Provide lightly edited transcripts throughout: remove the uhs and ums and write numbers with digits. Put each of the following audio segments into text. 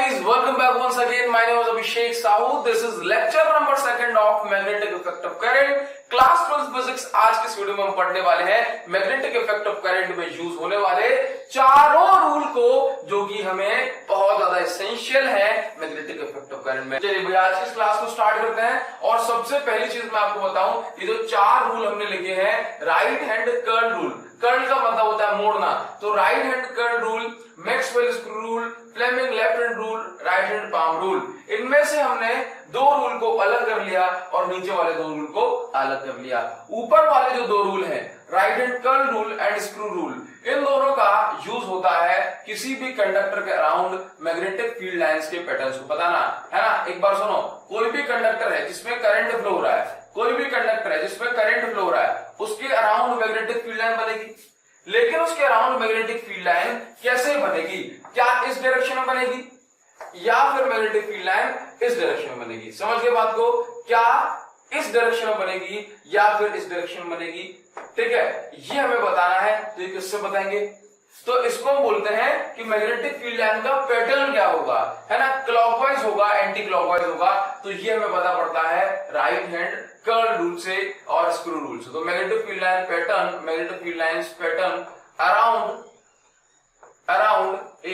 guys, welcome back once again. My name is Abhishek Sahu. This is lecture number 2 of magnetic effect of current. Class 12 physics. आज के video में हम पढ़ने वाले हैं magnetic effect of current में use होने वाले चारों रूल को, जो कि हमें बहुत ज्यादा एसेंशियल है मैग्नेटिक इफेक्ट ऑफ करंट में। चलिए भैया आज की क्लास को स्टार्ट करते हैं। और सबसे पहली चीज मैं आपको बताऊं, ये जो चार रूल हमने लिखे हैं, right hand curl rule. Curl का मतलब होता है मोड़ना, तो right hand curl rule, Maxwell screw rule, Fleming left hand rule, right hand palm rule. इनमें से हमने दो रूल को अलग कर लिया और नीचे वाले दो रूल को अलग कर लिया। ऊपर वाले जो दो रूल हैं, right hand curl rule and screw rule, इन दोनों का यूज होता है किसी भी कंडक्टर के अराउंड मैग्नेटिक फील्ड लाइंस के पैटर्न्स को बताना, है ना। एक बार सुनो, कोई भी कंडक्टर है जिसमें करंट फ्लो हो रहा है, कोई भी कंडक्टर है जिसमें करंट फ्लो हो रहा है, उसके अराउंड मैग्नेटिक फील्ड लाइन बनेगी। लेकिन उसके अराउंड मैग्नेटिक फील्ड लाइन कैसे बनेगी? क्या इस डायरेक्शन में बनेगी या फिर मैग्नेटिक फील्ड लाइन इस डायरेक्शन में बनेगी? समझ गए बात को? क्या इस डायरेक्शन में बनेगी या फिर इस डायरेक्शन में बनेगी? ठीक है, ये हमें बताना है। तो ये किससे बताएंगे? तो इसको हम बोलते हैं कि मैग्नेटिक फील्ड लाइन का पैटर्न क्या होगा, है ना। क्लॉकवाइज होगा, एंटी क्लॉकवाइज होगा। तो ये हमें पता पड़ता है राइट हैंड कर्ल रूल से और स्क्रू रूल से। तो magnetic field line pattern, magnetic field lines pattern around a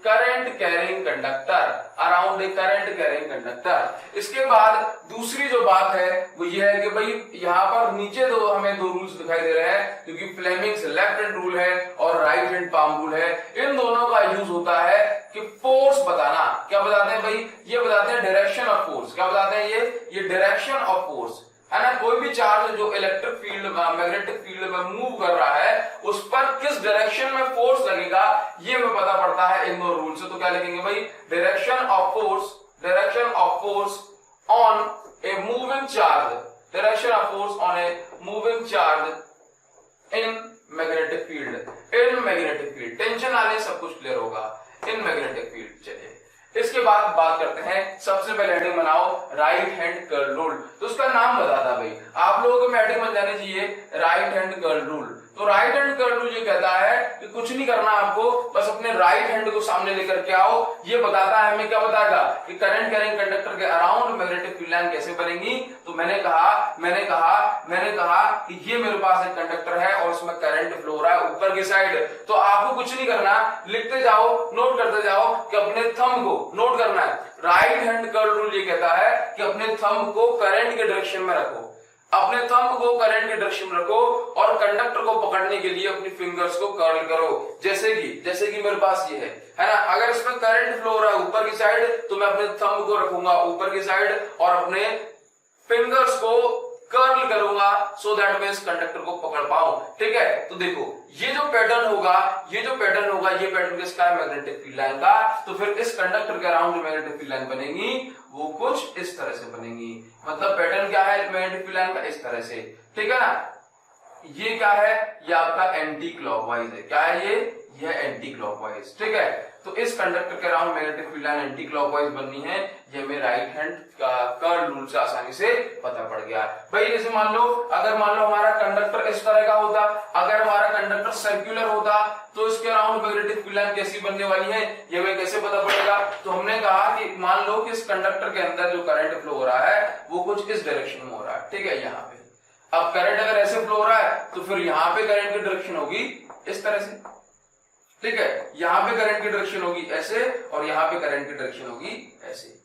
current carrying conductor, around a current carrying conductor. इसके बाद दूसरी जो बात है वो ये है कि भाई यहां पर नीचे हमें दो रूल्स दिखाई दे रहे हैं, क्योंकि फ्लेमिंग्स लेफ्ट हैंड रूल है और राइट हैंड पाम रूल है। इन दोनों का यूज होता है कि फोर्स बताना। क्या बताते हैं भाई? ये बताते हैं डायरेक्शन ऑफ फोर्स। क्या बताते हैं? ये डायरेक्शन ऑफ फोर्स, है ना। कोई भी चार्ज जो इलेक्ट्रिक फील्ड मैग्नेटिक फील्ड में मूव कर रहा है, उस पर किस डायरेक्शन में फोर्स लगेगा, ये हमें पता पड़ता है इन दो रूल से। तो क्या लिखेंगे भाई? Direction of force on a moving charge, direction of force on a moving charge in magnetic field. Tension आने सब कुछ क्लियर होगा। In magnetic field. चलिए इसके बाद बात करते हैं, सबसे पहले हेडिंग बनाओ राइट हैंड कर्ल रूल। तो उसका नाम बताता भाई, आप लोगों को हेडिंग बन जानी चाहिए राइट हैंड कर्ल रूल। तो राइट हैंड कर्ल रूल ये कहता है कि कुछ नहीं करना आपको, बस अपने राइट हैंड को सामने लेकर के आओ। ये बताता है हमें, क्या बताएगा कि करंट कैरिंग कंडक्टर के अराउंड मैग्नेटिक फील्ड लाइन कैसे बनेगी। तो मैंने कहा कि ये मेरे पास एक कंडक्टर है और उसमें करंट फ्लो हो रहा है ऊपर की साइड। तो आपको कुछ नहीं करना, लिखते जाओ, नोट करते जाओ कि अपने थंब को नोट करना है। राइट हैंड कर्ल रूल ये कहता है कि अपने थंब को करंट के डायरेक्शन में रखो, अपने थंब को करंट के डायरेक्शन में रखो और कंडक्टर को पकड़ने के लिए अपनी फिंगर्स को कर्ल करो। जैसे कि मेरे पास ये है ना। अगर इसमें करंट फ्लो हो रहा है ऊपर की साइड, तो मैं अपने थंब को रखूंगा ऊपर की साइड और अपने फिंगर्स को कर्ल करूंगा, सो दैट मैं इस कंडक्टर को पकड़ पाऊं। ठीक है, तो देखो ये जो पैटर्न होगा, ये पैटर्न किसका है? मैग्नेटिक फील्ड लाइन का। तो फिर इस कंडक्टर के अराउंड जो मैग्नेटिक फील्ड लाइन बनेगी वो कुछ इस तरह से बनेगी। मतलब पैटर्न क्या है मैग्नेटिक फील्ड लाइन का? इस तरह से। ठीक है ना। ये क्या है? ये आपका एंटी क्लॉकवाइज है। क्या है ये एंटी क्लॉकवाइज। ठीक है, तो इस कंडक्टर के around magnetic field line anti clockwise बननी है। ये हमें राइट हैंड का कर्ल रूल से आसानी से पता पड़ गया भाई। जैसे मान लो हमारा कंडक्टर इस तरह का होता, अगर हमारा कंडक्टर सर्कुलर होता, तो इसके अराउंड मैग्नेटिक फील्ड लाइन कैसी बनने वाली है, ये हमें कैसे पता पड़ेगा? तो हमने कहा कि मान लो कि इस कंडक्टर के अंदर जो करंट फ्लो हो रहा है वो कुछ इस डायरेक्शन में हो रहा है। ठीक है, यहाँ पे अब करंट अगर ऐसे फ्लो हो रहा है, तो फिर यहाँ पे करंट की डायरेक्शन होगी इस तरह से। ठीक है, यहाँ पे करंट की डायरेक्शन होगी ऐसे और यहाँ पे करंट की डायरेक्शन होगी ऐसे।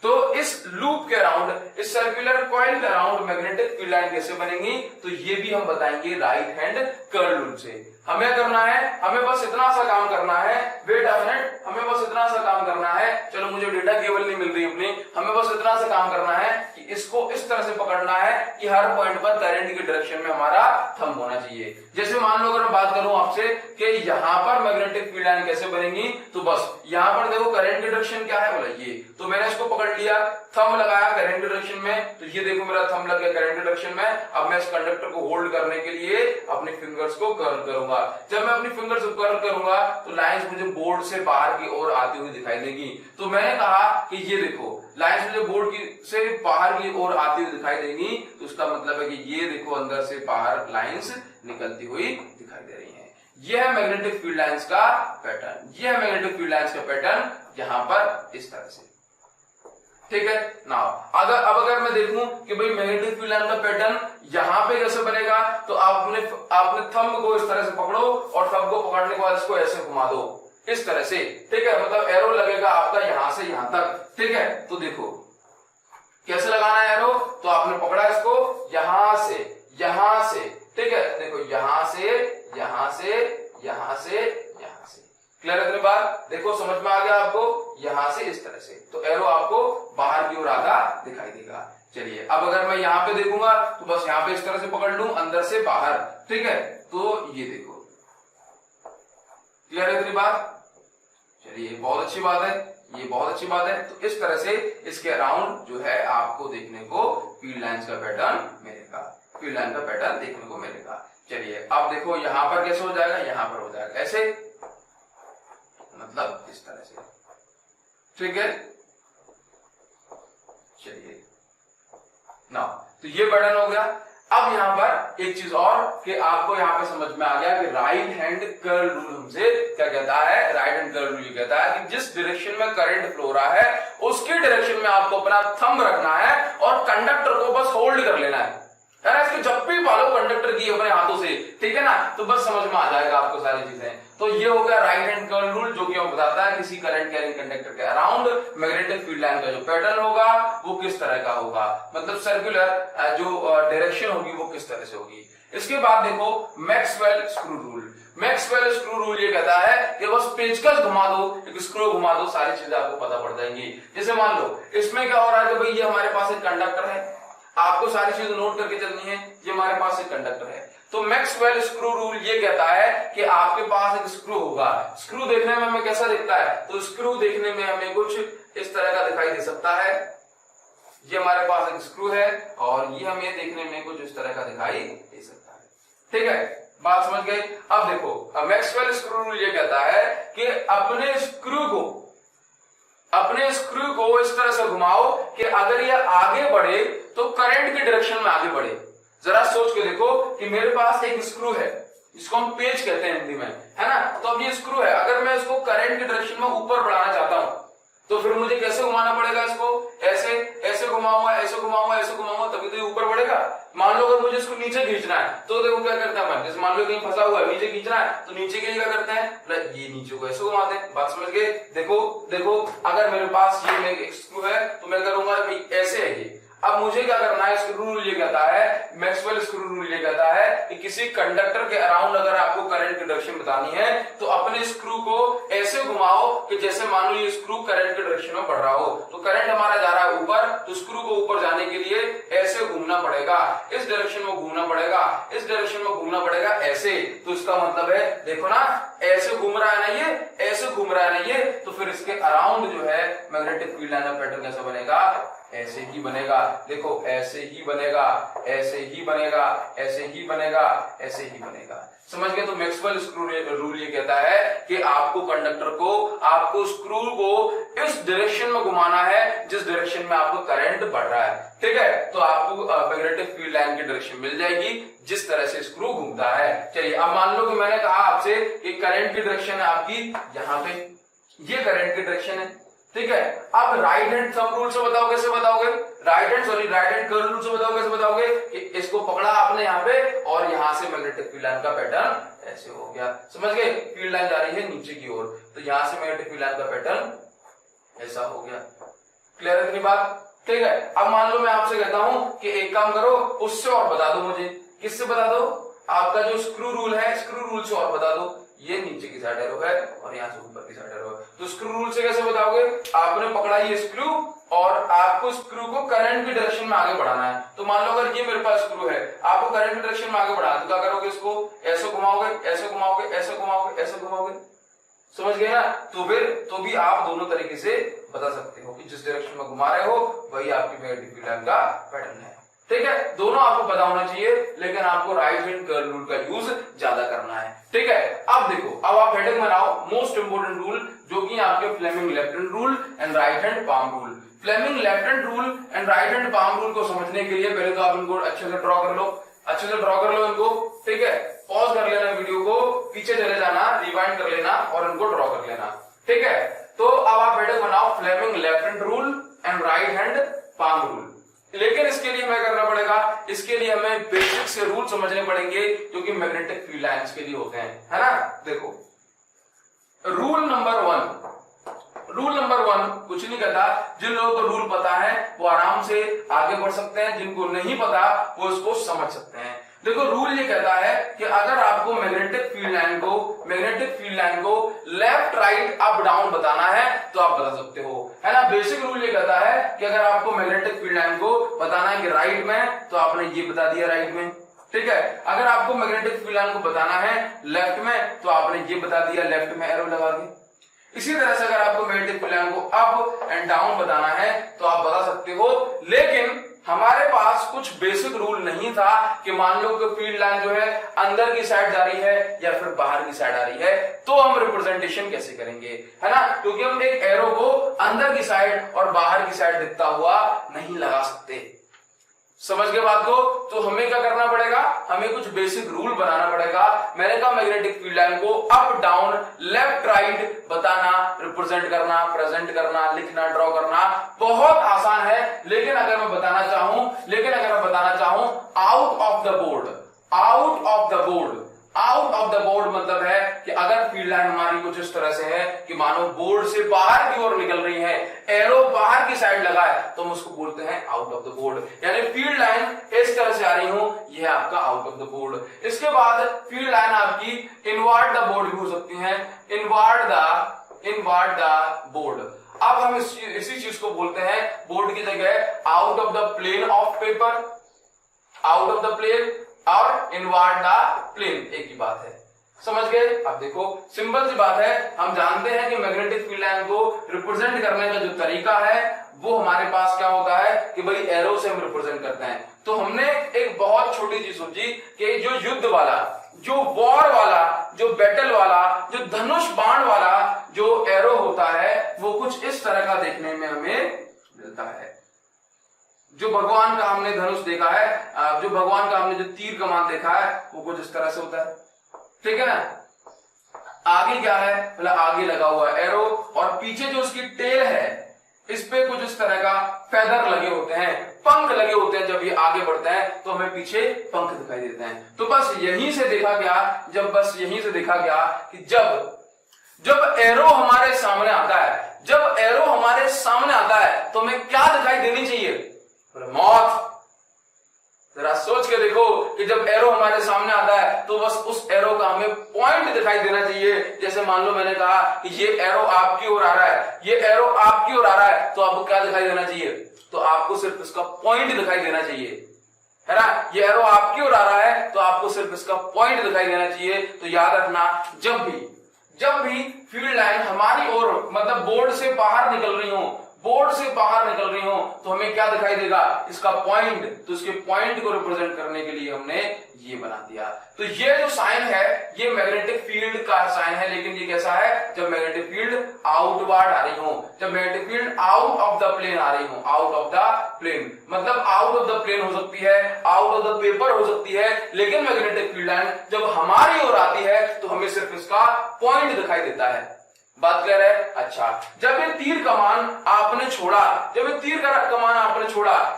तो इस लूप के अराउंड, इस सर्कुलर कॉइल के अराउंड मैग्नेटिक फील्ड लाइन कैसे बनेगी, तो ये भी हम बताएंगे राइट हैंड कर्ल रूल से। हमें करना है, हमें बस इतना सा काम करना है, वेट अ मिनट, हमें बस इतना सा काम करना है। चलो मुझे डेटा केबल नहीं मिल रही अपनी, हमें बस इतना सा काम करना है कि इसको इस तरह से पकड़ना है कि हर पॉइंट पर करंट की डायरेक्शन में हमारा थंब होना चाहिए। जैसे मान लो अगर मैं बात करूं आपसे कि यहां पर मैग्नेटिक फील्ड लाइन कैसे बनेगी, तो बस यहां पर देखो करंट की डायरेक्शन क्या है, बोला ये। तो मैंने इसको पकड़ लिया, थंब लगाया करंट की डायरेक्शन में, तो ये देखो मेरा थंब लग गया करंट की डायरेक्शन में। अब मैं इस कंडक्टर को होल्ड करने के लिए अपनी फिंगर्स को कर्ल करूंगा। जब मैं अपनी फिंगर्स को कर्ल करूंगा तो लाइंस मुझे बोर्ड से बाहर की ओर आती हुई दिखाई देगी। तो मैंने कहा कि ये देखो लाइंस मुझे बोर्ड की से बाहर की ओर आती हुई दिखाई देगी, तो उसका मतलब है कि ये देखो अंदर से बाहर लाइंस निकलती हुई दिखाई दे रही हैं। यह है मैग्नेटिक फील्ड लाइंस का पैटर्न, यह है मैग्नेटिक फील्ड लाइंस का पैटर्न यहां पर इस तरह से। ठीक है ना। अगर मैं देखूं कि भाई मैग्नेटिक फील्ड लाइन का पैटर्न यहां पे कैसे बनेगा, तो आपने थंब को इस तरह से पकड़ो और थंब को पकड़ने के बाद इसको ऐसे घुमा दो इस तरह से। ठीक है, मतलब एरो लगेगा आपका यहां से यहां तक। ठीक है, तो देखो कैसे लगाना है एरो, तो आपने पकड़ा इसको यहां से यहां से। ठीक है, देखो यहां से यहां से यहां से यहां से। क्लियर है इतनी बात? देखो समझ में आ गया आपको, यहां से इस तरह से, तो एरो आपको बाहर की ओर आता दिखाई देगा। चलिए अब अगर मैं यहां पे देखूंगा तो बस यहां पे इस तरह से पकड़ लूं अंदर से बाहर। ठीक है, तो ये देखो, क्लियर है इतनी बात? चलिए बहुत अच्छी बात है, ये बहुत अच्छी बात है। तो इस तरह से इसके अराउंड जो है आपको देखने को फील्ड लाइंस का पैटर्न मिलेगा, फील्ड लाइन का पैटर्न देखने को मिलेगा। चलिए अब देखो यहां पर कैसे हो जाएगा, यहां पर हो जाएगा ऐसे, मतलब इस तरह से। ठीक है, चलिए ना, तो ये पैटर्न हो गया। अब यहां पर एक चीज और कि आपको यहां पे समझ में आ गया कि राइट हैंड कर्ल रूल हमसे क्या कहता है, राइट हैंड कर्ल रूल ये कहता है कि जिस डायरेक्शन में करंट फ्लो रहा है उसके डायरेक्शन में आपको अपना थंब रखना है और कंडक्टर को बस होल्ड कर लेना है ना, इसके जब भी पालो कंडक्टर की अपने हाथों से। ठीक है ना, तो बस समझ में आ जाएगा आपको सारी चीजें। तो ये हो गया राइट हैंड कर्ल रूल, जो कि हमें बताता है किसी करंट कैरिंग कंडक्टर के अराउंड मैग्नेटिक फील्ड लाइन का जो पैटर्न होगा वो किस तरह का होगा, मतलब सर्कुलर जो डायरेक्शन होगी वो किस तरह से होगी। इसके बाद देखो Maxwell screw rule. Maxwell screw rule ये कहता है कि बस पेचकस घुमा दो, एक स्क्रू घुमा दो, सारी चीजें आपको पता पड़ जाएंगी। जैसे मान लो इसमें क्या हो रहा है कि भाई ये हमारे पास एक कंडक्टर है, आपको सारी चीजें नोट करके चलनी है, ये हमारे पास एक कंडक्टर है। तो मैक्सवेल स्क्रू रूल ये कहता है कि आपके पास एक स्क्रू होगा। स्क्रू देखने में हमें कैसा दिखता है, तो स्क्रू देखने में हमें कुछ इस तरह का दिखाई दे सकता है। ये हमारे पास एक स्क्रू है और ये हमें देखने में कुछ इस तरह का दिखाई दे सकता है। ठीक है, बात समझ गए? अब देखो मैक्सवेल स्क्रू रूल ये कहता है कि अपने स्क्रू को इस तरह से घुमाओ कि अगर ये आगे बढ़े तो करंट की डायरेक्शन में आगे बढ़े। जरा सोच के देखो कि मेरे पास एक स्क्रू है, इसको हम पेच कहते हैं हिंदी में, है ना। तो अब ये स्क्रू है, अगर मैं इसको करंट की डायरेक्शन में ऊपर बढ़ाना चाहता हूं तो फिर मुझे कैसे घुमाना पड़ेगा इसको, ऐसे ऐसे घुमाऊंगा, ऐसे घुमाऊंगा, ऐसे घुमाऊंगा, तभी तो ये ऊपर बढ़ेगा। मान लो अगर मुझे इसको नीचे खींचना है तो देखो क्या करता है, जैसे मान लो कहीं फंसा हुआ है, नीचे खींचना है तो नीचे के लिए क्या करते हैं, ये नीचे को ऐसे घुमाते हैं। बात समझ गए? देखो अगर मेरे पास ये एक स्क्रू है तो मैं करूंगा भाई ऐसे है ये। अब मुझे क्या करना है, स्क्रू रूल ये कहता है, मैक्सवेल स्क्रू रूल ये कहता है कि किसी कंडक्टर के अराउंड अगर आपको करंट की डायरेक्शन बतानी है तो अपने स्क्रू को ऐसे घुमाओ कि जैसे मान लो ये स्क्रू करंट की डायरेक्शन में बढ़ रहा हो, तो करंट हमारा जा रहा है ऊपर, तो स्क्रू को ऊपर जाने के लिए ऐसे घूमना पड़ेगा, इस डायरेक्शन में घूमना पड़ेगा, इस डायरेक्शन में घूमना पड़ेगा ऐसे। तो इसका मतलब है देखो ना, ऐसे घूम रहा है ना ये, ऐसे घूम रहा है ना ये, तो फिर इसके अराउंड जो है मैग्नेटिक फील्ड लाइन का पैटर्न कैसा बनेगा, ऐसे ही बनेगा। देखो ऐसे ही बनेगा, ऐसे ही बनेगा, ऐसे ही बनेगा, ऐसे ही बनेगा। समझ गए? तो मैक्सवेल स्क्रू रूल ये कहता है कि आपको कंडक्टर को, आपको स्क्रू को इस डायरेक्शन में घुमाना है जिस डायरेक्शन में आपको करंट बढ़ रहा है। ठीक है, तो आपको मैग्नेटिक फील्ड लाइन की डायरेक्शन मिल जाएगी जिस तरह से स्क्रू घूमता है। चलिए अब मान लो कि मैंने कहा आपसे कि करंट की डायरेक्शन है आपकी यहाँ पे, ये करंट की डायरेक्शन है। ठीक है, अब राइट हैंड थंब रूल से बताओ कैसे बताओगे, राइट हैंड कर्ल रूल से बताओ कैसे बताओगे कि इसको पकड़ा आपने यहाँ पे और यहां से मैग्नेटिक फील्ड लाइन का पैटर्न ऐसे हो गया। समझ गए? फील्ड लाइन जा रही है नीचे की ओर, तो यहां से मैग्नेटिक फील्ड लाइन का पैटर्न ऐसा हो गया। क्लियर है इतनी बात? ठीक है, अब मान लो मैं आपसे कहता हूं कि एक काम करो, उससे और बता दो मुझे। किससे बता दो? आपका जो स्क्रू रूल है, स्क्रू रूल से और बता दो। ये नीचे की साइड एरो है और यहाँ से ऊपर की साइड एरो है, तो स्क्रू रूल से कैसे बताओगे? आपने पकड़ा ये स्क्रू और आपको स्क्रू को करंट की डायरेक्शन में आगे बढ़ाना है। तो मान लो अगर ये मेरे पास स्क्रू है, आपको करंट की डायरेक्शन में आगे बढ़ाना है, तो क्या करोगे? इसको ऐसे घुमाओगे, ऐसे घुमाओगे, ऐसे घुमाओगे, ऐसे घुमाओगे। समझ गए ना? तो फिर तो भी आप दोनों तरीके से बता सकते हो कि जिस डायरेक्शन में घुमा रहे हो वही आपकी मैग्नेटिक फील्ड लाइन का पैटर्न है। ठीक है, दोनों आपको पता होना चाहिए, लेकिन आपको राइट हैंड कर्ल रूल का यूज ज्यादा करना है। ठीक है, अब देखो, अब आप हेडिंग बनाओ मोस्ट इंपोर्टेंट रूल, जो कि आपके Fleming left hand rule and right hand palm rule. Fleming left hand rule and right hand palm rule को समझने के लिए पहले तो आप इनको अच्छे से ड्रॉ कर लो, अच्छे से ड्रॉ कर लो इनको। ठीक है, पॉज कर लेना वीडियो को, पीछे चले जाना, रिवाइंड कर लेना और इनको ड्रॉ कर लेना, ठीक है। तो अब आप बेटे बनाओ Fleming left hand rule and right hand palm rule. लेकिन इसके लिए हमें करना पड़ेगा, इसके लिए हमें बेसिक से रूल समझने पड़ेंगे जो कि मैग्नेटिक फील्ड लाइंस के लिए होते हैं, है ना। देखो रूल नंबर वन कुछ नहीं कहता, जिन लोगों को रूल पता है वो आराम से आगे बढ़ सकते हैं, जिनको नहीं पता वो इसको समझ सकते हैं। देखो रूल ये कहता है कि अगर आपको मैग्नेटिक फील्ड लाइन को लेफ्ट राइट अप डाउन बताना है तो आप बता सकते हो, है ना। बेसिक रूल ये कहता है कि अगर आपको मैग्नेटिक फील्ड लाइन को बताना है कि राइट में, तो आपने ये बता दिया राइट में, ठीक है। अगर आपको मैग्नेटिक फील्ड लाइन को बताना है लेफ्ट में, तो आपने ये बता दिया लेफ्ट में एरो लगा के। इसी तरह से अगर आपको मैग्नेटिक फील्ड लाइन को अप एंड डाउन बताना है तो आप बता सकते हो। लेकिन हमारे पास कुछ बेसिक रूल नहीं था कि मान लो कि फील्ड लाइन जो है अंदर की साइड जा रही है या फिर बाहर की साइड आ रही है, तो हम रिप्रेजेंटेशन कैसे करेंगे, है ना। क्योंकि हम एक एरो को अंदर की साइड और बाहर की साइड दिखता हुआ नहीं लगा सकते। समझ गए बात को। तो हमें क्या करना पड़ेगा, हमें कुछ बेसिक रूल बनाना पड़ेगा। मैंने कहा मैग्नेटिक फील्ड लाइन को अप डाउन लेफ्ट राइट बताना, रिप्रेजेंट करना, प्रेजेंट करना, लिखना, ड्रॉ करना बहुत आसान है। लेकिन अगर मैं बताना चाहूं आउट ऑफ द बोर्ड मतलब है कि अगर फील्ड लाइन हमारी कुछ इस तरह से है कि मानो बोर्ड से बाहर की ओर निकल रही है, एरो बाहर की साइड लगा है, तो हम उसको बोलते हैं आउट ऑफ द बोर्ड। यानी फील्ड लाइन इस तरह से आ रही हूं, यह आपका आउट ऑफ द बोर्ड। इसके बाद फील्ड लाइन आपकी इनवर्ड द बोर्ड भी हो सकती है, इनवर्ड द बोर्ड। अब हम इसी चीज को बोलते हैं बोर्ड की जगह out of the plane of paper, out of the plane और इनवर्ड द प्लेन, एक ही बात है। समझ गए। अब देखो सिंपल सी बात है, हम जानते हैं कि मैग्नेटिक फील्ड लाइन को रिप्रेजेंट करने का जो तरीका है वो हमारे पास क्या होता है कि भाई एरो से हम रिप्रेजेंट करते हैं। तो हमने एक बहुत छोटी चीज सोची कि जो युद्ध वाला, जो वॉर वाला, जो बैटल वाला, जो धनुष बाण वाला जो एरो होता है वो कुछ इस तरह का देखने में हमें मिलता है। जो भगवान का हमने धनुष देखा है, जो भगवान का हमने जो तीर कमान देखा है वो कुछ इस तरह से होता है, ठीक है ना। आगे क्या है, मतलब आगे लगा हुआ एरो और पीछे जो उसकी टेल है इस पे कुछ इस तरह का फेदर लगे होते हैं, पंख लगे होते हैं। जब ये आगे बढ़ते हैं तो हमें पीछे पंख दिखाई देते हैं। तो बस यहीं से देखा गया कि जब एरो हमारे सामने आता है, तो हमें क्या दिखाई देनी चाहिए, मौत। जरा सोच के देखो कि जब एरो हमारे सामने आता है तो बस उस एरो का हमें पॉइंट दिखाई देना चाहिए। जैसे मान लो मैंने कहा कि ये एरो आपकी ओर आ रहा है, तो आपको क्या दिखाई देना चाहिए, तो आपको सिर्फ इसका पॉइंट दिखाई देना चाहिए, है ना। ये एरो आपकी ओर आ रहा है तो आपको सिर्फ इसका पॉइंट दिखाई देना चाहिए। तो याद रखना, जब भी फील्ड लाइन हमारी ओर मतलब बोर्ड से बाहर निकल रही हो तो हमें क्या दिखाई देगा, इसका पॉइंट। तो इसके पॉइंट को रिप्रेजेंट करने के लिए हमने ये बना दिया। तो ये जो साइन है ये मैग्नेटिक फील्ड का साइन है। लेकिन ये कैसा है, जब मैग्नेटिक फील्ड आउटवर्ड आ रही हो, जब magnetic field out of the plane आ रही हो, आउट ऑफ द प्लेन मतलब आउट ऑफ द प्लेन हो सकती है, आउट ऑफ द पेपर हो सकती है। लेकिन मैग्नेटिक फील्ड लाइन जब हमारी ओर आती है तो हमें सिर्फ इसका पॉइंट दिखाई देता है। बात क्लियर है। अच्छा, जब ये तीर कमान आपने छोड़ा, जब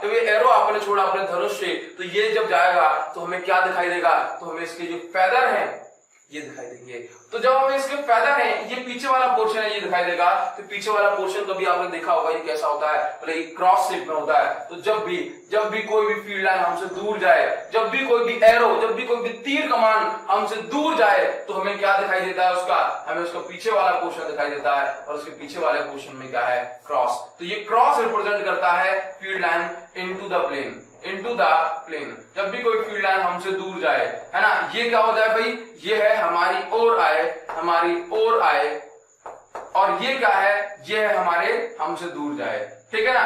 ये एरो आपने छोड़ा अपने धनुष से, तो ये जब जाएगा तो हमें क्या दिखाई देगा, तो हमें इसके जो फेदर हैं ये दिखाई देंगे। तो जब हमें इसके फेदर हैं, ये पीछे वाला पोर्शन है ये दिखाई देगा। तो पीछे वाला पोर्शन कभी आपने देखा होगा ये कैसा होता है, मतलब ये क्रॉस शेप में होता है। तो जब भी कोई भी फील्ड लाइन हमसे दूर जाए, जब भी कोई भी एरो, जब भी कोई भी तीर कमान हमसे दूर जाए, तो हमें क्या दिखाई देता है, हमें उसका पीछे वाला पोर्शन दिखाई देता है। और उसके पीछे वाले पोर्शन में क्या है, क्रॉस। तो ये क्रॉस रिप्रेजेंट करता है field line into the plane. जब भी कोई फील्ड लाइन हमसे दूर जाए, है ना, ये क्या होता है भाई, ये है हमारी ओर आए, और ये क्या है, ये है हमसे दूर जाए, ठीक है ना।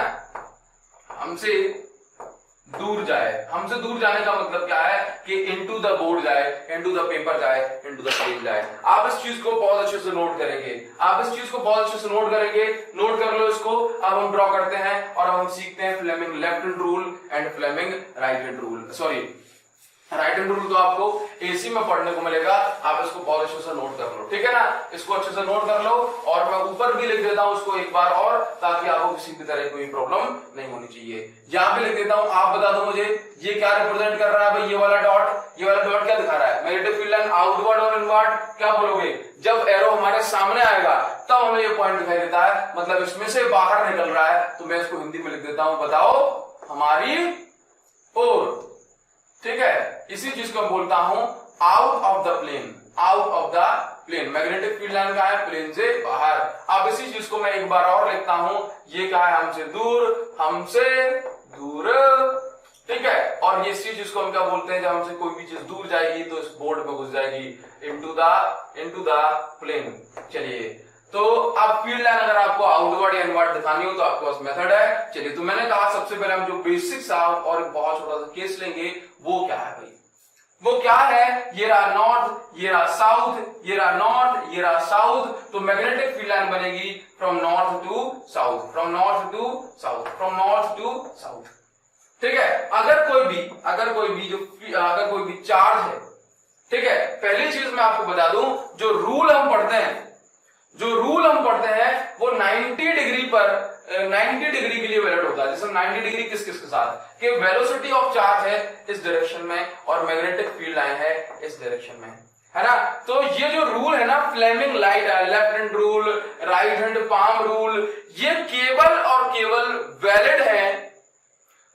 हमसे दूर जाने का मतलब क्या है कि इनटू द बोर्ड जाए, इनटू द पेपर जाए, इनटू द प्लेन जाए। आप इस चीज को बहुत अच्छे से नोट करेंगे, नोट कर लो इसको। अब हम ड्रॉ करते हैं और हम सीखते हैं Fleming left hand rule and Fleming right hand rule, right hand rule तो आपको एसी में पढ़ने को मिलेगा, आप इसको बहुत अच्छे से नोट कर लो, ठीक है ना, इसको अच्छे से नोट कर लो। और मैं ऊपर भी लिख देता हूं उसको एक बार और, ताकि आपको किसी भी तरह कोई प्रॉब्लम नहीं होनी चाहिए। यहां पे लिख देता हूं, आप बता दो मुझे ये क्या रिप्रेजेंट कर रहा है भाई, ये वाला डॉट क्या दिखा रहा है, मैग्नेटिक फील्ड लाइन आउटवर्ड और इनवर्ड, क्या बोलोगे, जब एरो हमारे सामने आएगा तब हमें ये पॉइंट दिखाई देता है, मतलब इसमें से बाहर निकल रहा है, तो मैं इसको हिंदी में लिख देता हूं, बताओ हमारी ओर, ठीक है। इसी चीज को बोलता हूं out of the plane, out of the plane, magnetic field line का है प्लेन से बाहर। अब इसी चीज को मैं एक बार और लिखता हूं, ये क्या है, हमसे दूर, ठीक है। और इसी चीज को हम क्या बोलते हैं, जब हमसे कोई भी चीज दूर जाएगी तो इस बोर्ड में घुस जाएगी, इनटू द प्लेन। चलिए, तो अब फील्ड लाइन अगर आपको आउटवर्ड या इनवर्ड दिखानी हो तो आपके पास मेथड है। चलिए, तो मैंने कहा सबसे पहले हम जो बेसिक्स और बहुत छोटा सा केस लेंगे, वो क्या है भाई, वो क्या है, ये रहा नॉर्थ, ये रहा साउथ, ये रहा नॉर्थ, ये रहा साउथ, तो मैग्नेटिक फील्ड लाइन बनेगी from north to south, from north to south, from north to south, ठीक है। अगर कोई भी चार्ज है, ठीक है, पहली चीज मैं आपको बता दूं, जो रूल हम पढ़ते हैं वो 90 डिग्री पर 90 डिग्री के लिए वैलिड होता है। जैसे 90 डिग्री किस के साथ, कि वेलोसिटी ऑफ चार्ज है इस डायरेक्शन में और मैग्नेटिक फील्ड लाइन है इस डायरेक्शन में, है ना। तो ये जो रूल है ना, Fleming left hand rule, right hand palm rule, ये केवल और केवल वैलिड है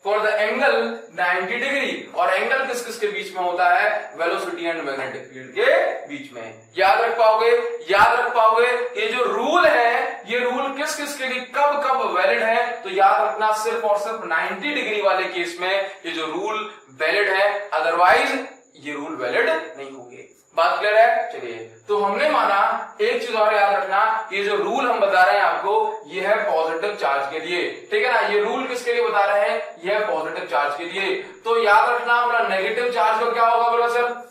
फॉर द एंगल 90 डिग्री, और एंगल किस किस के बीच में होता है, वेलोसिटी एंड मैग्नेटिक फील्ड के बीच में। याद रख पाओगे ये जो रूल है, ये रूल किस किस के लिए कब वैलिड है, तो याद रखना सिर्फ और सिर्फ 90 डिग्री वाले केस में ये जो रूल वैलिड है, अदरवाइज ये रूल वैलिड नहीं होंगे। बात क्लियर है। चलिए, तो हमने माना, एक चीज और याद रखना, ये जो रूल हम बता रहे हैं आपको, ये है पॉजिटिव चार्ज के लिए, ठीक है ना। ये रूल किसके लिए बता रहे हैं, ये है पॉजिटिव चार्ज के लिए। तो याद रखना, बोला नेगेटिव चार्ज का क्या होगा, बोला सर,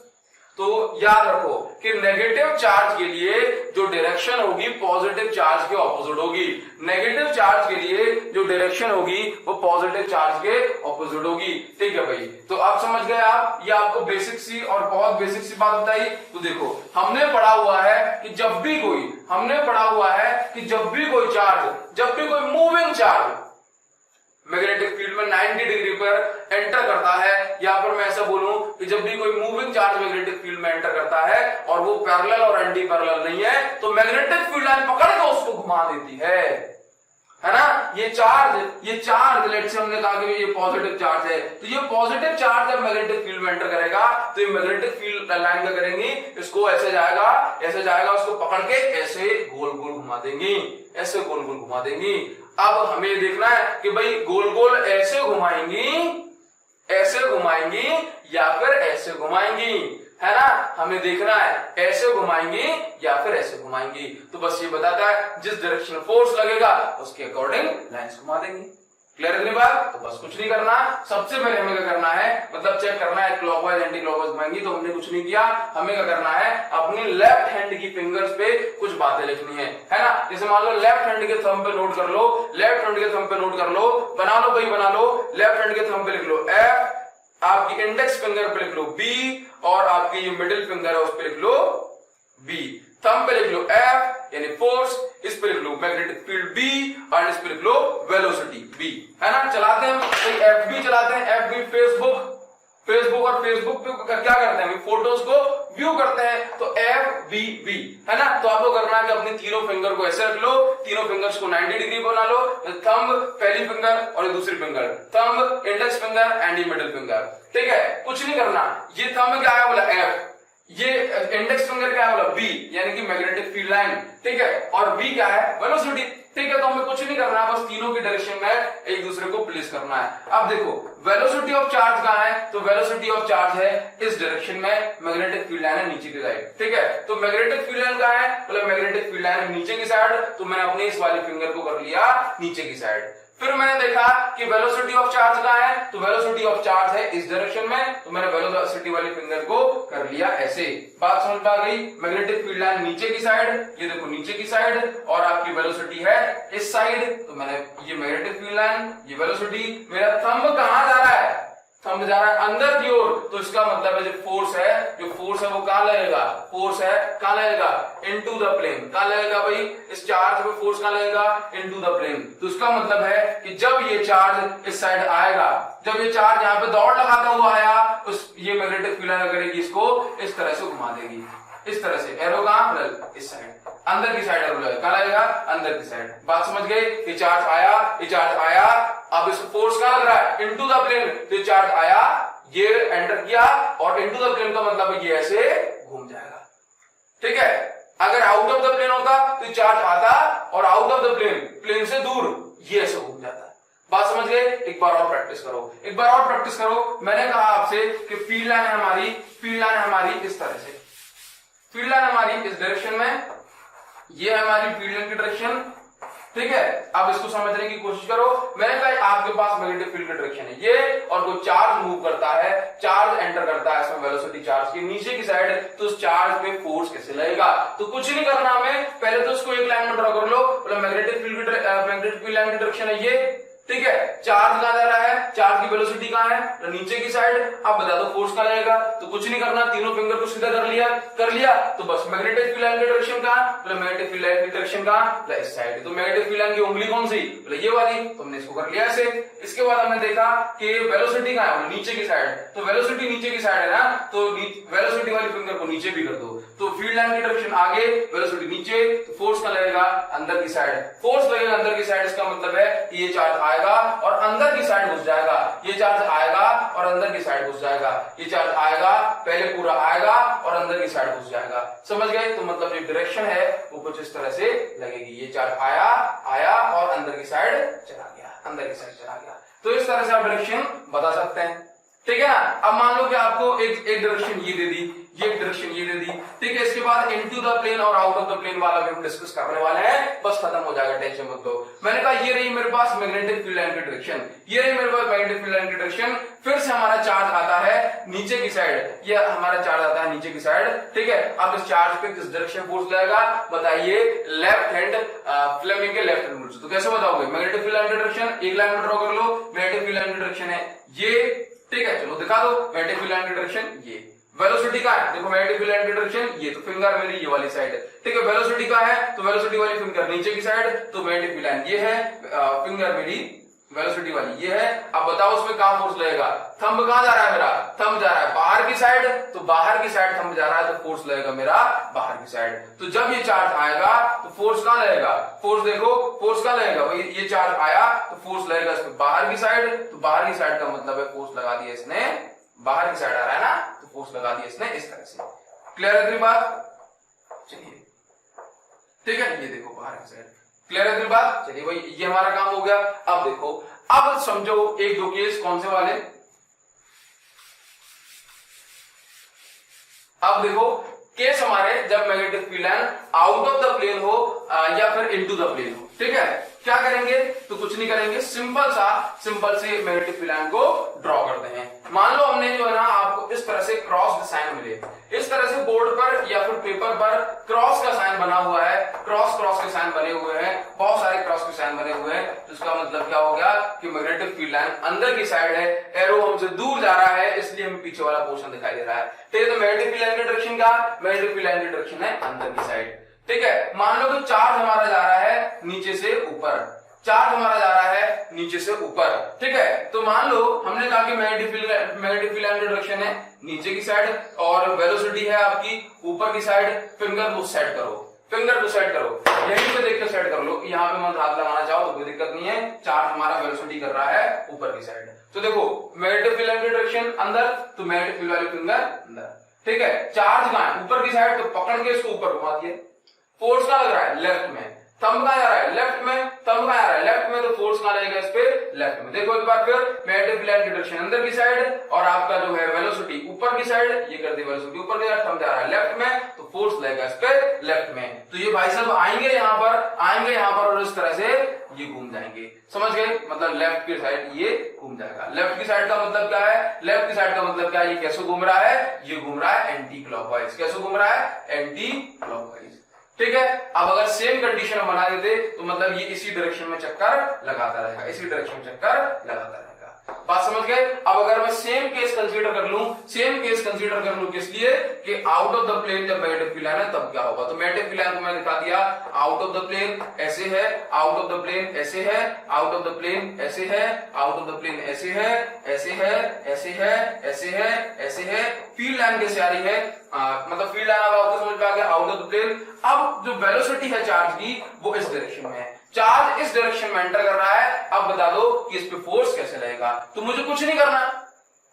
तो याद रखो कि नेगेटिव चार्ज के लिए जो डायरेक्शन होगी पॉजिटिव चार्ज के ऑपोजिट होगी। नेगेटिव चार्ज के लिए जो डायरेक्शन होगी वो पॉजिटिव चार्ज के ऑपोजिट होगी, ठीक है भाई। तो आप समझ गए आप, ये आपको बेसिक सी और बहुत बेसिक सी बात बताई। तो देखो, हमने पढ़ा हुआ है कि जब भी कोई चार्ज, जब भी कोई मूविंग चार्ज मैग्नेटिक फील्ड में 90 डिग्री पर एंटर करता है, या फिर मैं ऐसा बोलूं कि जब भी कोई मूविंग चार्ज मैग्नेटिक फील्ड में एंटर करता है और वो पैरेलल और एंटी पैरेलल नहीं है, तो मैग्नेटिक फील्ड लाइन पकड़ के उसको घुमा देती है ना। ये चार्ज लेट से हमने कहा कि ये पॉजिटिव चार्ज है, तो ये पॉजिटिव चार्ज जब मैग्नेटिक फील्ड में एंटर करेगा तो ये मैग्नेटिक फील्ड लाइन क्या करेंगी, इसको ऐसे जाएगा, उसको पकड़ के ऐसे गोल गोल घुमा देंगी, ऐसे गोल गोल घुमा देंगी। अब हमें देखना है कि भाई गोल गोल ऐसे घुमाएंगी या फिर ऐसे घुमाएंगी, है ना। हमें देखना है ऐसे घुमाएंगी या फिर ऐसे घुमाएंगी। तो बस ये बताता है जिस डायरेक्शन में फोर्स लगेगा उसके अकॉर्डिंग लाइंस घुमा देंगी। क्लियर है बात। तो बस कुछ नहीं करना, सबसे पहले हमें क्या करना है, मतलब चेक करना है क्लॉकवाइज एंटी क्लॉकवाइज घुमाएंगी, तो हमने कुछ नहीं किया। हमें क्या करना है, अपनी लेफ्ट हैंड की फिंगर्स पे कुछ बातें लिखनी है ना। जैसे मान लो लेफ्ट हैंड के थंब पे नोट कर लो, बना लो, लेफ्ट हैंड के थंब पे लिख लो F, आपकी इंडेक्स फिंगर पे लिख लो B, और आपकी जो मिडिल फिंगर है उस पे लिख लो B। थंब पे लिख लो F यानी फोर्स, इस पे लिख लो मैग्नेटिक फील्ड B, और इस पे लिख लो वेलोसिटी B, है ना। चलाते हैं FB, चलाते हैं FB, फेसबुक और फेसबुक पे क्या करते हैं, फोटोज को व्यू करते हैं, तो FBB, है ना। तो आपको करना है कि अपनी तीनों फिंगर को ऐसे रख लो, तीनों फिंगर्स को 90 डिग्री बना लो, थंब पहली फिंगर और दूसरी finger, thumb index finger and middle finger, ठीक है। कुछ नहीं करना, ये थंब क्या है बोला F, ये इंडेक्स फिंगर क्या है बोला B, यानी कि मैग्नेटिक फील्ड लाइन, ठीक है, और B क्या है वेलोसिटी, ठीक है। तो हमें कुछ नहीं करना है, बस तीनों की डायरेक्शन में एक दूसरे को प्लेस करना है। अब देखो वेलोसिटी ऑफ चार्ज कहां है, तो वेलोसिटी ऑफ चार्ज है इस डायरेक्शन में, मैग्नेटिक फील्ड लाइन है नीचे की साइड, ठीक है। तो मैग्नेटिक फील्ड लाइन कहां है, मतलब मैग्नेटिक फील्ड लाइन है नीचे की साइड, तो मैंने अपने इस वाली फिंगर को कर लिया नीचे की साइड। फिर मैंने देखा कि वेलोसिटी ऑफ चार्ज कहां है, तो वेलोसिटी ऑफ चार्ज है इस डायरेक्शन में, तो मैंने वेलोसिटी वाली फिंगर को कर लिया ऐसे। बात समझ में आ गई। मैग्नेटिक फील्ड लाइन नीचे की साइड, ये देखो नीचे की साइड, और आपकी वेलोसिटी है इस साइड, तो मैंने ये मैग्नेटिक फील्ड लाइन, ये वेलोसिटी। मेरा थंब कहां जा रहा है, थंब जा रहा है अंदर की ओर, तो इसका मतलब है जो फोर्स है वो कहां लगेगा, फोर्स है कहां लगेगा, इनटू द प्लेन। कहां लगेगा भाई, इस चार्ज पे फोर्स कहां लगेगा, इनटू द प्लेन। तो इसका मतलब है कि जब ये चार्ज इस साइड आएगा, जब ये चार्ज यहाँ पे दौड़ लगाता हुआ आया, उस ये मैग्नेटिक फील्ड करेगी इसको इस तरह से घुमा देगी, इस तरह से। एरो कहां, इस साइड, अंदर की साइड एरो लगेगा, कहां लगेगा, अंदर की साइड। बात समझ गए, ये चार्ज आया, अब इस फोर्स कहां लग रहा है, इनटू द प्लेन। तो ये चार्ज आया, ये एंटर किया, और इनटू द प्लेन का मतलब ये ऐसे घूम जाएगा, ठीक है। अगर आउट ऑफ द प्लेन होता तो चार्ज आता और आउट ऑफ द प्लेन से दूर ये ऐसे घूम जाता। बात समझ गए, एक बार और प्रैक्टिस करो, मैंने कहा आपसे कि फील्ड लाइन हमारी इस तरह से, फील्ड लाइन हमारी इस डायरेक्शन में, ये है हमारी फील्ड लाइन की डायरेक्शन, ठीक है। अब इसको समझने की कोशिश करो। मैंने कहा आपके पास मैग्नेटिक फील्ड की डायरेक्शन है ये, और कोई चार्ज मूव करता है, चार्ज एंटर करता है इसमें वेलोसिटी चार्ज की नीचे की साइड, तो उस चार्ज पे फोर्स कैसे लगेगा। तो कुछ नहीं करना हमें, पहले तो उसको एक लाइन में ड्रॉ कर लो, मतलब मैग्नेटिक फील्ड लाइन की डायरेक्शन है ये, ठीक है। चार्ज कहां जा रहा है, चार्ज की वेलोसिटी कहां है, तो नीचे की साइड। अब बता दो फोर्स कहां लगेगा, तो कुछ नहीं करना, तीनों फिंगर को सीधा कर लिया, तो बस मैग्नेटिक फील्ड लाइन की डायरेक्शन कहां, तो मैग्नेटिक फील्ड लाइन की डायरेक्शन कहां, इस साइड। तो मैग्नेटिक फील्ड लाइन की उंगली कौन सी, तो ये वाली, तो हमने इसको कर लिया ऐसे। इसके बाद हमने देखा कि वेलोसिटी कहां है, नीचे की साइड, तो वेलोसिटी नीचे की साइड है ना, तो वेलोसिटी वाली फिंगर को नीचे भी कर दो। तो फील्ड लाइन की डायरेक्शन आगे, वेलोसिटी नीचे, तो फोर्स कहां लगेगा, अंदर की साइड। फोर्स लगेगा अंदर की साइड, इसका मतलब है कि ये चार्ज आएगा और अंदर की साइड घुस जाएगा, ये चार्ज आएगा और अंदर की साइड घुस जाएगा, ये चार्ज आएगा, पहले पूरा आएगा और अंदर की साइड घुस जाएगा। समझ गए, तो मतलब जो डायरेक्शन है वो कुछ इस तरह से लगेगी, ये चार्ज आया और अंदर की साइड चला गया, तो इस तरह से आप डायरेक्शन बता सकते हैं, ठीक है ना। अब मान लो कि आपको एक डायरेक्शन ये दे दी, ये डायरेक्शन ये दे दी, ठीक है। इसके बाद इनटू द प्लेन और आउट ऑफ द प्लेन वाला भी हम डिस्कस करने वाले हैं, बस खत्म हो जाएगा, टेंशन मत लो। मैंने कहा ये रही मेरे पास मैग्नेटिक फील्ड लाइन की डायरेक्शन, ये रही मेरे पास मैग्नेटिक फील्ड लाइन की डायरेक्शन। फिर से हमारा चार्ज आता है नीचे की साइड, ये हमारा चार्ज आता है नीचे की साइड, ठीक है। अब इस चार्ज पे किस डायरेक्शन फोर्स लगेगा, बताइए, लेफ्ट हैंड, फ्लेमिंग के लेफ्ट हैंड रूल। तो कैसे बताओगे, मैग्नेटिक फील्ड लाइन की डायरेक्शन एक लाइन में ड्रॉ कर लो, मैग्नेटिक फील्ड लाइन की डायरेक्शन है ये, ठीक है। चलो दिखा दो, मैग्नेटिक फील्ड लाइन की डायरेक्शन ये, वेलोसिटी का है, देखो मैग्नेटिक फील्ड लाइन की डायरेक्शन ये, तो फिंगर मेरी ये वाली साइड है, ठीक है। वेलोसिटी का है, तो वेलोसिटी वाली फिंगर नीचे की साइड, तो मैग्नेटिक फील्ड लाइन ये है, फिंगर मेरी वेलोसिटी वाली ये है। अब बताओ उसमें कहां फोर्स लगेगा, थंब कहां जा रहा है मेरा, थंब जा रहा है बाहर की साइड, तो बाहर की साइड थंब जा रहा है, तो फोर्स लगेगा मेरा बाहर की साइड। तो जब ये चार्ज आएगा तो फोर्स कहां लगेगा, फोर्स देखो, फोर्स कहां लगेगा भाई, ये चार्ज आया तो फोर्स लगेगा इस पे बाहर की साइड, तो बाहर की साइड का मतलब है फोर्स लगा दिया इसने, बाहर की साइड आ रहा है ना, तो फोर्स लगा दिया इसने इस तरह से। क्लियर है तेरी बात, चलिए, ठीक है। ये देखो बाहर की साइड, क्लियर है तेरी बात, चलिए भाई, ये हमारा काम हो गया। अब देखो, अब समझो एक दो केस, कौन से वाले, अब देखो केस हमारे जब magnetic field line out of the plane हो या फिर इनटू द प्लेन हो, ठीक है। क्या करेंगे, तो कुछ नहीं करेंगे, सिंपल से मैग्नेटिक फील्ड लाइन को ड्रॉ करते हैं। मान लो हमने जो है ना आपको इस तरह से क्रॉस साइन मिले, इस तरह से बोर्ड पर या फिर पेपर पर क्रॉस का साइन बना हुआ है, क्रॉस के साइन बने हुए हैं, बहुत सारे क्रॉस के साइन बने हुए हैं, तो इसका मतलब क्या हो गया कि मैग्नेटिक फील्ड लाइन अंदर की साइड है, एरो हमसे दूर जा रहा है, इसलिए हमें पीछे वाला पोर्शन दिखाई दे रहा है, ठीक है। तो मैग्नेटिक फील्ड लाइन की डायरेक्शन क्या, मैग्नेटिक फील्ड लाइन की डायरेक्शन है अंदर की साइड, ठीक है। मान लो कि चार्ज हमारा जा रहा है नीचे से ऊपर, चार्ज हमारा जा रहा है नीचे से ऊपर, ठीक है। तो मान लो हमने कहा कि मैग्नेटिक फील्ड लाइन की डायरेक्शन है नीचे की साइड और वेलोसिटी है आपकी ऊपर की साइड, फिंगर को सेट करो, यहीं पे देख के सेट कर लो, यहाँ पे मत हाथ लगाना चाहो तो कोई दिक्कत नहीं है, चार्ज हमारा वेलोसिटी कर रहा है ऊपर की साइड। तो देखो मैग्नेटिक फील्ड लाइन की डायरेक्शन अंदर, तो मैग्नेटिक फील्ड वाली फिंगर अंदर, ठीक है। चार्ज कहां है, ऊपर की साइड, तो पकड़ के इसको ऊपर घुमा दिए, फोर्स कहां लग रहा है, लेफ्ट में, थंब कहां जा रहा है, लेफ्ट में, थंब कहां जा रहा है, लेफ्ट में, तो फोर्स कहां लगेगा इस पे, लेफ्ट में। देखो एक बार फिर, मैग्नेटिक फील्ड लाइन की डायरेक्शन अंदर की साइड और आपका जो है वेलोसिटी ऊपर की साइड, ये कर दी वेलोसिटी ऊपर की साइड, थंब जा रहा है लेफ्ट में, तो फोर्स लगेगा इस पे लेफ्ट में। तो ये भाई साहब आएंगे यहाँ पर और इस तरह से ये घूम जाएंगे, समझ गए, मतलब लेफ्ट की साइड ये घूम जाएगा। लेफ्ट की साइड का मतलब क्या है, लेफ्ट की साइड का मतलब क्या है, ये कैसे घूम रहा है, ये घूम रहा है एंटी क्लॉकवाइज, कैसे घूम रहा है, एंटी क्लॉकवाइज, ठीक है। अब अगर सेम कंडीशन हम बना देते तो मतलब ये इसी डायरेक्शन में चक्कर लगाता रहेगा, इसी डायरेक्शन में चक्कर लगाता रहेगा। बात समझ गए। अब अगर मैं सेम केस कंसीडर कर लूं, सेम केस कंसीडर कर लूं किस लिए कि आउट ऑफ द प्लेन जब मैग्नेटिक फील्ड लाइन है तब क्या होगा। तो मैग्नेटिक फील्ड लाइन को मैंने दिखा दिया, आउट ऑफ द प्लेन ऐसे है, आउट ऑफ द प्लेन ऐसे है, आउट ऑफ द प्लेन ऐसे है, आउट ऑफ द प्लेन ऐसे है, ऐसे है, ऐसे है, ऐसे है, ऐसे है। फील्ड लाइन कैसे आ रही है, मतलब फील्ड लाइन आपको समझ में आ गया, आउट ऑफ द प्लेन। अब जो वेलोसिटी है चार्ज की वो इस डायरेक्शन में है, चार्ज इस डायरेक्शन में एंटर कर रहा है। अब बता दो कि इस पे फोर्स कैसे लगेगा। तो मुझे कुछ नहीं करना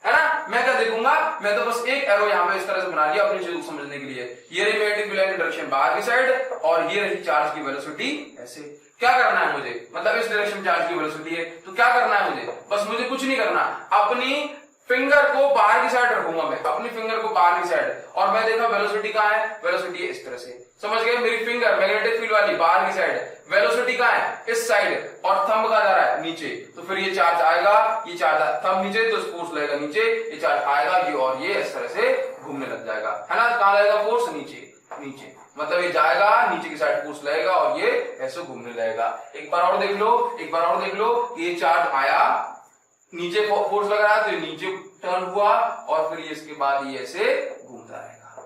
है ना, मैं क्या देखूंगा, मैं तो बस एक एरो यहाँ पे इस तरह से बना लिया अपनी चीज को समझने के लिए। ये रही मैग्नेटिक फील्ड लाइन की डायरेक्शन बाहर की साइड और ये रही चार्ज की वेलोसिटी ऐसे। क्या करना है मुझे, मतलब इस डायरेक्शन चार्ज की वेलोसिटी है तो क्या करना है मुझे, बस मुझे कुछ नहीं करना, अपनी फिंगर को बाहर की साइड रखूंगा मैं, अपनी फिंगर को बाहर की साइड, और मैं देखा वेलोसिटी कहां है, वेलोसिटी है इस तरह से, समझ गए। मेरी फिंगर मैग्नेटिक फील्ड वाली बाहर की साइड, वेलोसिटी कहां है इस साइड, और थंब कहां जा रहा है नीचे। तो फिर ये चार्ज आएगा, ये चार्ज थंब नीचे तो फोर्स लगेगा नीचे, ये चार्ज आएगा ये और ये इस तरह से घूमने लग जाएगा, है ना। कहां लगेगा फोर्स, नीचे, नीचे, मतलब ये जाएगा नीचे की साइड फोर्स लगेगा और ये ऐसे घूमने लगेगा। एक बार और देख लो, एक बार और देख लो, ये चार्ज आया, नीचे फोर्स लग रहा है तो ये नीचे टर्न हुआ और फिर ये इसके बाद ये ऐसे घूमता रहेगा।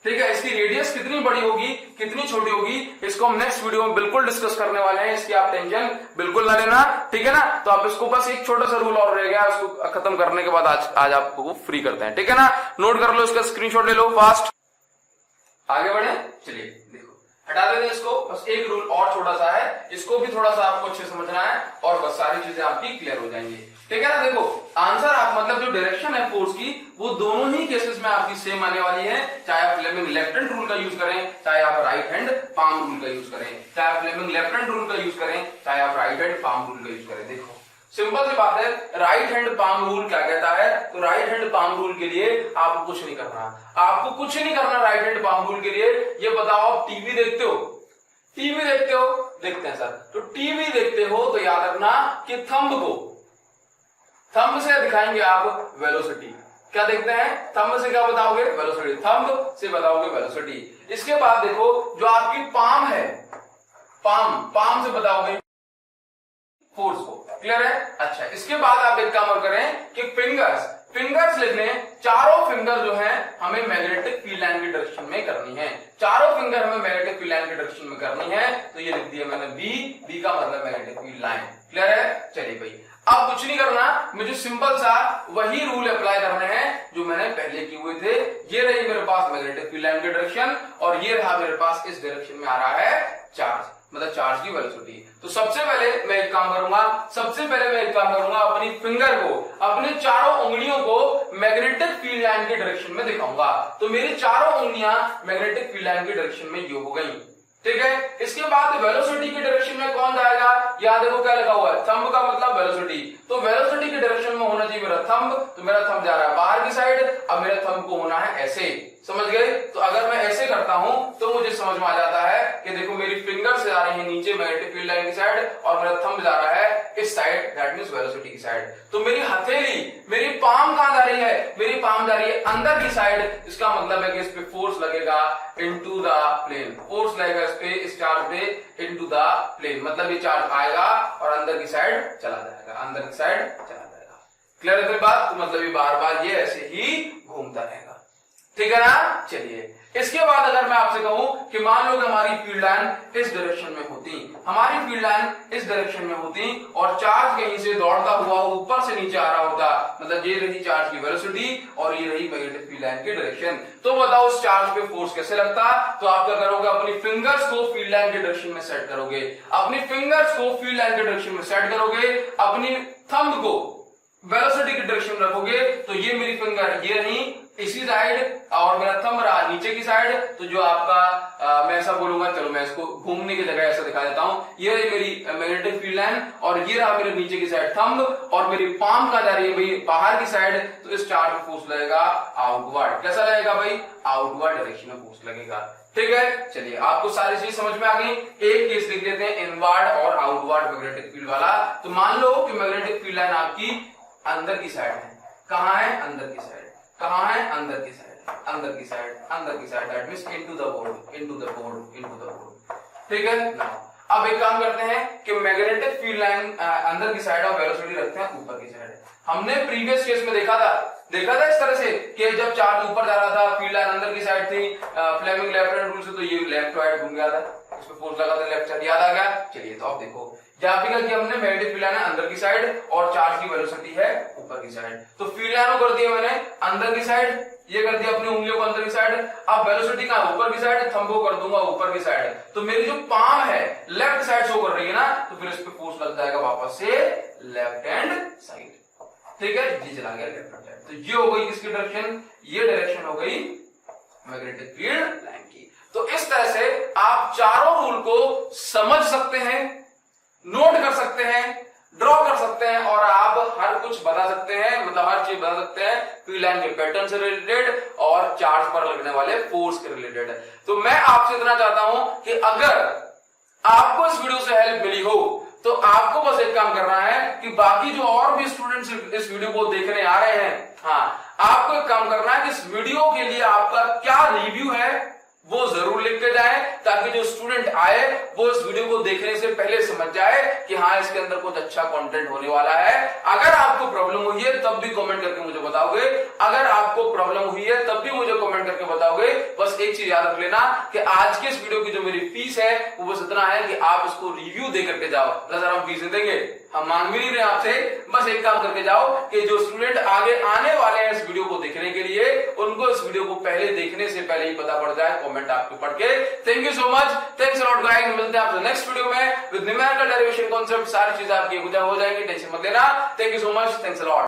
ठीक है, इसकी रेडियस कितनी बड़ी होगी कितनी छोटी होगी इसको हम नेक्स्ट वीडियो में बिल्कुल डिस्कस करने वाले हैं, इसकी आप टेंशन बिल्कुल ना लेना, ठीक है ना। तो आप इसको बस एक छोटा सा रूल और रह गया, उसको खत्म करने के बाद आज आपको फ्री करते हैं, ठीक है ना। नोट कर लो, इसका स्क्रीनशॉट ले लो फास्ट। आगे बढ़े, चलिए देखो हटा देते हैं इसको, बस एक रूल और छोटा सा है, इसको भी थोड़ा सा आपको अच्छे समझना है और बस सारी चीजें आपकी क्लियर हो जाएंगी, ठीक है ना। देखो आंसर आप मतलब जो डायरेक्शन है फोर्स की वो दोनों ही केसेस में आपकी सेम आने वाली है, चाहे आप फ्लेमिंग लेफ्ट हैंड रूल का यूज करें, चाहे आप राइट हैंड पाम रूल का यूज करें, चाहे आप फ्लेमिंग लेफ्ट हैंड रूल का यूज करें, चाहे आप राइट हैंड पाम रूल का यूज करें। देखो सिंपल सी बात है, राइट हैंड पाम रूल क्या कहता है, तो राइट हैंड पाम रूल के लिए आपको कुछ नहीं करना, आपको कुछ नहीं करना राइट हैंड पाम रूल के लिए। ये बताओ आप टीवी देखते हो, टीवी देखते हो, देखते हैं सर, तो टीवी देखते हो तो याद रखना कि थंब से दिखाएंगे आप वेलोसिटी। क्या देखते हैं, थंब से क्या बताओगे, वेलोसिटी, थंब से बताओगे वेलोसिटी। इसके बाद देखो जो आपकी पाम है, पाम से बताओगे फोर्स को, क्लियर है। अच्छा, इसके बाद आप एक काम और करें कि फिंगर्स लिखने, चारों फिंगर जो है हमें मैग्नेटिक फील्ड लाइन की डायरेक्शन में करनी है, चारों फिंगर हमें मैग्नेटिक फील्ड लाइन की डायरेक्शन में करनी है। तो ये लिख दिया मैंने बी का मतलब मैग्नेटिक फील्ड लाइन, क्लियर है। चलिए भाई अब कुछ नहीं करना, मुझे सिंपल सा वही रूल अप्लाई करने हैं जो मैंने पहले किए हुए थे। ये रही मेरे पास मैग्नेटिक फील्ड लाइन की डायरेक्शन और ये रहा मेरे पास इस डायरेक्शन में आ रहा है चार्ज, मतलब चार्ज की वेलोसिटी। तो सबसे पहले मैं एक काम करूंगा, अपनी फिंगर को, अपने चारों उंगलियों को मैग्नेटिक फील्ड लाइन की डायरेक्शन में दिखाऊंगा। तो मेरी चारों उंगलियां मैग्नेटिक फील्ड लाइन की डायरेक्शन में ये हो गई, ठीक है। इसके बाद वेलोसिटी की डायरेक्शन में कौन जाएगा, यहां देखो क्या लिखा हुआ है, थंब का मतलब वेलोसिटी। तो वेलोसिटी की डायरेक्शन में होना चाहिए मेरा थंब, तो मेरा थंब जा रहा है बाहर की साइड, अब मेरा थंब को होना है ऐसे, समझ गए। तो अगर मैं ऐसे करता हूं तो मुझे समझ में आ जाता है कि देखो मेरी फिंगर से जा रही है नीचे मैग्नेटिक फील्ड लाइन की साइड और मेरा थंब जा रहा है इस साइड, दैट मींस वेलोसिटी की साइड। तो मेरी हथेली, मेरी पाम कहां जा रही है, मेरी पाम जा रही है अंदर की साइड। इसका मतलब है कि इस पे फोर्स लगेगा इनटू द प्लेन, फोर्स लगेगा इस पे, इस चार्ज पे इनटू द प्लेन, मतलब ये चार्ज आएगा और अंदर की साइड चला जाएगा, अंदर की साइड चला जाएगा, क्लियर है फिर बात। तो मतलब ये बार बार ये ऐसे ही घूमता रहेगा, ठीक है ना। चलिए इसके बाद अगर मैं आपसे कहूं कि मान लो कि हमारी फील्ड लाइन इस डायरेक्शन में होती, हमारी फील्ड लाइन इस डायरेक्शन में होती और चार्ज कहीं से दौड़ता हुआ ऊपर से नीचे आ रहा होता, मतलब ये रही चार्ज की वेलोसिटी और ये रही मैग्नेटिक फील्ड लाइन की डायरेक्शन। तो बताओ उस चार्ज पे फोर्स कैसे लगता। तो आप क्या करोगे, अपनी फिंगर्स को फील्ड लाइन के डायरेक्शन में सेट करोगे, अपनी फिंगर्स को फील्ड लाइन के डायरेक्शन में सेट करोगे, अपनी थंब को वेलोसिटी की डायरेक्शन में रखोगे। तो ये मेरी फिंगर ये रही इसी साइड और मेरा थंब रहा नीचे की साइड। तो जो आपका मैं ऐसा बोलूंगा, चलो मैं इसको घूमने की जगह ऐसा दिखा देता हूं, ये रही मेरी मैग्नेटिक फील्ड लाइन और ये रहा मेरे नीचे की साइड थंब और मेरी पाम कहां जा रही है भाई, बाहर की साइड। तो इस चार्ज में फोर्स लगेगा आउटवर्ड, कैसा लगेगा भाई, आउटवर्ड डायरेक्शन में फोर्स लगेगा, ठीक है। चलिए आपको सारी चीज समझ में आ गई। एक केस लिख देते हैं इनवर्ड और आउटवर्ड मैग्नेटिक फील्ड वाला। तो मान लो कि मैग्नेटिक फील्ड लाइन आपकी अंदर की साइड है, कहां है, अंदर की साइड, कहां है, अंदर की साइड, अंदर की साइड, अंदर की side, that means into the board, into the board, into the board, ठीक है ना। अब एक काम करते हैं कि मैग्नेटिक फील्ड लाइन अंदर की साइड और वेलोसिटी रखते हैं ऊपर की साइड। हमने प्रीवियस केस में देखा था इस तरह से कि जब चार्ज ऊपर जा रहा था, फील्ड लाइन अंदर की साइड थी, फ्लेमिंग लेफ्ट हैंड रूल से तो ये लेफ्ट टू राइट घूम गया था, इस पे फोर्स लगा था लेफ्ट साइड, याद आ गया। चलिए तो अब देखो यहाँ पे क्या हमने मैग्नेटिक फील्ड लाइन है अंदर की साइड और चार्ज की वेलोसिटी है ऊपर की साइड। तो फील्ड लाइन को कर दिया मैंने अंदर की साइड, ये कर दिया अपनी उंगलियों को अंदर की साइड। अब वेलोसिटी कहां ऊपर की साइड, थंब को कर दूंगा ऊपर की साइड। तो मेरी जो पाम है लेफ्ट साइड शो कर रही है ना, तो फिर इस पे फोर्स लग जाएगा वापस से लेफ्ट हैंड साइड। ठीक है, ये चला गया लेफ्ट हैंड साइड। तो ये हो गई किसकी डायरेक्शन, ये डायरेक्शन हो गई मैग्नेटिक फील्ड लाइन की। तो इस तरह से आप चारों रूल को समझ सकते हैं, नोट कर सकते हैं, ड्रॉ कर सकते हैं और आप हर कुछ बता सकते हैं, मतलब हर चीज बता सकते हैं फील्ड लाइन के पैटर्न से रिलेटेड और चार्ज पर लगने वाले फोर्स के रिलेटेड। तो मैं आपसे इतना चाहता हूं कि अगर आपको इस वीडियो से हेल्प मिली हो तो आपको बस एक काम करना है कि बाकी जो और भी स्टूडेंट्स इस वीडियो को देखने आ रहे हैं, हाँ, आपको एक काम करना है कि इस वीडियो के लिए आपका क्या रिव्यू है वो जरूर लिख के जाए, ताकि जो स्टूडेंट आए वो इस वीडियो को देखने से पहले समझ जाए कि हाँ इसके अंदर कुछ अच्छा कंटेंट होने वाला है। अगर आपको प्रॉब्लम हुई है तब भी कमेंट करके मुझे बताओगे, अगर आपको प्रॉब्लम हुई है तब भी मुझे कमेंट करके बताओगे। बस एक चीज याद रख लेना कि आज के इस वीडियो की जो मेरी फीस है वो बस इतना है कि आप इसको रिव्यू दे करके जाओ। सर हम फीस देंगे, हम मांग भी नहीं रहे आपसे, बस एक काम करके जाओ कि जो स्टूडेंट आगे आने वाले हैं इस वीडियो को देखने के लिए, उनको इस वीडियो को पहले देखने से पहले ही पता पड़ जाए, कमेंट आपके पढ़ के। Thank you so much, thanks a lot guys. मिलते हैं आपसे नेक्स्ट वीडियो में विद न्यूमेरिकल डेरिवेशन कॉन्सेप्ट। सारी चीजें आपकी हो जाएंगी, टेंशन मत लेना। Thank you so much, thanks a lot.